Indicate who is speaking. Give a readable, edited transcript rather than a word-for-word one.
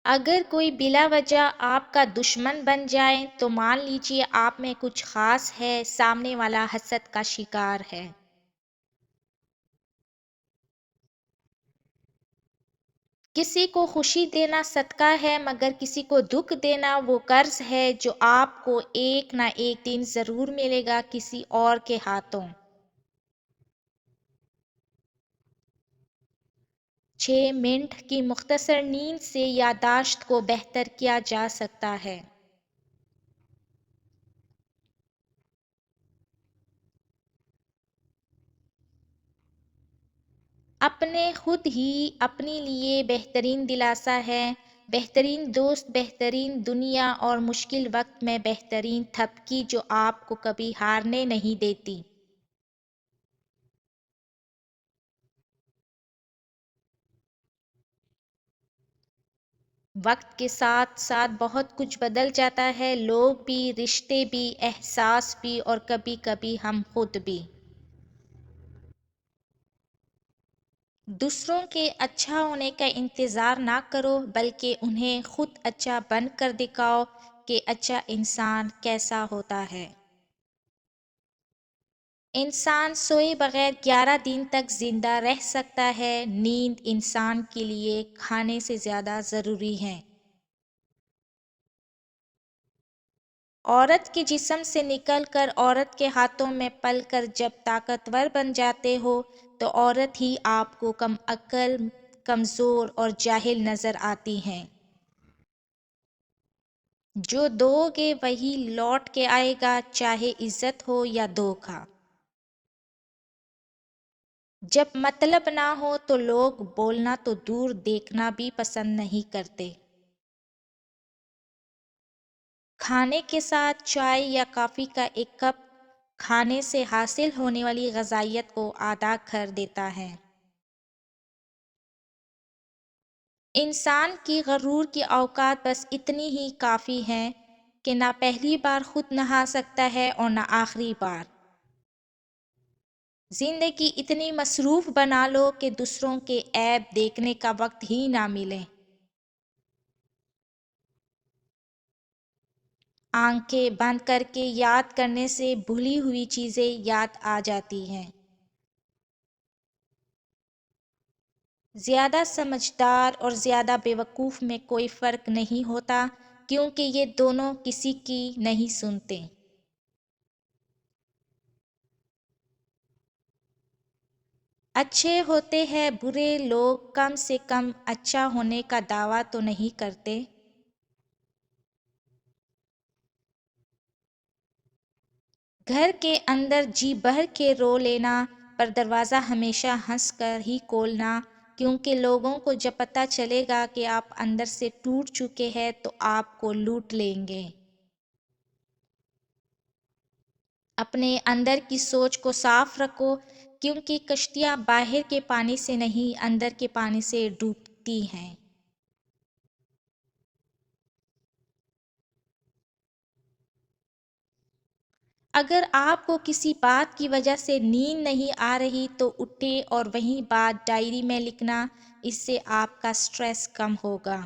Speaker 1: اگر کوئی بلا وجہ آپ کا دشمن بن جائے تو مان لیجیے آپ میں کچھ خاص ہے، سامنے والا حسد کا شکار ہے۔ کسی کو خوشی دینا صدقہ ہے، مگر کسی کو دکھ دینا وہ قرض ہے جو آپ کو ایک نہ ایک دن ضرور ملے گا کسی اور کے ہاتھوں۔ 6 منٹ کی مختصر نیند سے یادداشت کو بہتر کیا جا سکتا ہے۔ اپنے خود ہی اپنے لیے بہترین دلاسا ہے، بہترین دوست، بہترین دنیا اور مشکل وقت میں بہترین تھپکی جو آپ کو کبھی ہارنے نہیں دیتی۔ وقت کے ساتھ ساتھ بہت کچھ بدل جاتا ہے، لوگ بھی، رشتے بھی، احساس بھی، اور کبھی کبھی ہم خود بھی۔ دوسروں کے اچھا ہونے کا انتظار نہ کرو، بلکہ انہیں خود اچھا بن کر دکھاؤ کہ اچھا انسان کیسا ہوتا ہے۔ انسان سوئے بغیر 11 دن تک زندہ رہ سکتا ہے۔ نیند انسان کے لیے کھانے سے زیادہ ضروری ہے۔ عورت کے جسم سے نکل کر عورت کے ہاتھوں میں پل کر جب طاقتور بن جاتے ہو تو عورت ہی آپ کو کم عقل، کمزور اور جاہل نظر آتی ہیں۔ جو دو گے وہی لوٹ کے آئے گا، چاہے عزت ہو یا دھوکہ۔ جب مطلب نہ ہو تو لوگ بولنا تو دور دیکھنا بھی پسند نہیں کرتے۔ کھانے کے ساتھ چائے یا کافی کا ایک کپ کھانے سے حاصل ہونے والی غذائیت کو آدھا کر دیتا ہے۔ انسان کی غرور کی اوقات بس اتنی ہی کافی ہیں کہ نہ پہلی بار خود نہا سکتا ہے اور نہ آخری بار۔ زندگی اتنی مصروف بنا لو کہ دوسروں کے عیب دیکھنے کا وقت ہی نہ ملے۔ آنکھیں بند کر کے یاد کرنے سے بھولی ہوئی چیزیں یاد آ جاتی ہیں۔ زیادہ سمجھدار اور زیادہ بیوقوف میں کوئی فرق نہیں ہوتا، کیونکہ یہ دونوں کسی کی نہیں سنتے۔ اچھے ہوتے ہیں برے لوگ کم سے کم اچھا ہونے کا دعویٰ تو نہیں کرتے۔ گھر کے اندر جی بھر کے رو لینا، پر دروازہ ہمیشہ ہنس کر ہی کھولنا، کیونکہ لوگوں کو جب پتہ چلے گا کہ آپ اندر سے ٹوٹ چکے ہیں تو آپ کو لوٹ لیں گے۔ اپنے اندر کی سوچ کو صاف رکھو، کیونکہ کشتیاں باہر کے پانی سے نہیں اندر کے پانی سے ڈوبتی ہیں۔ اگر آپ کو کسی بات کی وجہ سے نیند نہیں آ رہی تو اٹھے اور وہی بات ڈائری میں لکھنا، اس سے آپ کا سٹریس کم ہوگا۔